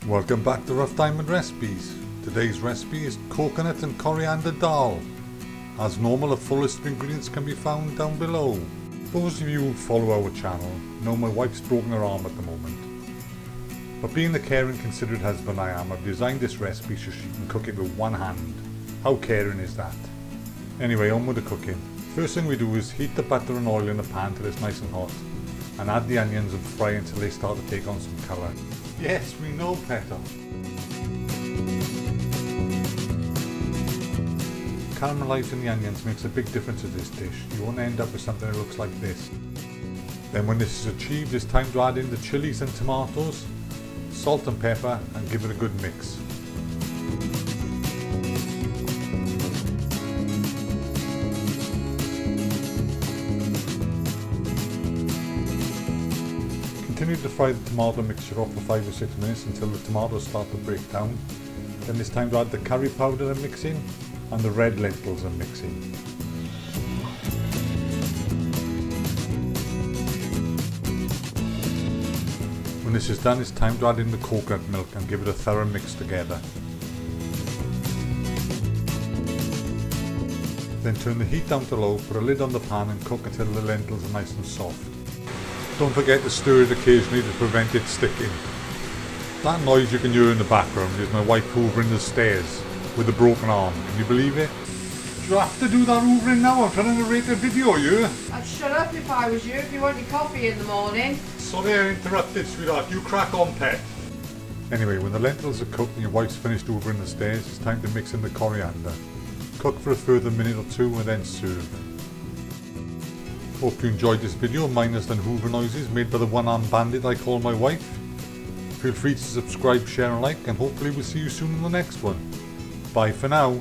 Welcome back to Rough Diamond Recipes. Today's recipe is Coconut and Coriander Dal. As normal, a full list of ingredients can be found down below. Those of you who follow our channel know my wife's broken her arm at the moment. But being the caring, considerate husband I am, I've designed this recipe so she can cook it with one hand. How caring is that? Anyway, on with the cooking. First thing we do is heat the butter and oil in the pan till it's nice and hot, and add the onions and fry until they start to take on some colour. Yes, we know, Petal. Caramelising the onions makes a big difference to this dish. You won't end up with something that looks like this. Then when this is achieved, it's time to add in the chilies and tomatoes, salt and pepper, and give it a good mix. Continue to fry the tomato mixture off for 5 or 6 minutes until the tomatoes start to break down. Then it's time to add the curry powder and mix in, and the red lentils and mix in. When this is done, it's time to add in the coconut milk and give it a thorough mix together. Then turn the heat down to low, put a lid on the pan and cook until the lentils are nice and soft. Don't forget to stir it occasionally to prevent it sticking. That noise you can hear in the background is my wife hoovering the stairs with a broken arm. Can you believe it? Do you have to do that hoovering now? I'm trying to narrate a video, you. I'd shut up if I was you, if you want your coffee in the morning. Sorry I interrupted, sweetheart. You crack on, pet. Anyway, when the lentils are cooked and your wife's finished hoovering the stairs, it's time to mix in the coriander. Cook for a further minute or two and then serve. Hope you enjoyed this video, minus the hoover noises made by the one-armed bandit I call my wife. Feel free to subscribe, share and like, and hopefully we'll see you soon in the next one. Bye for now.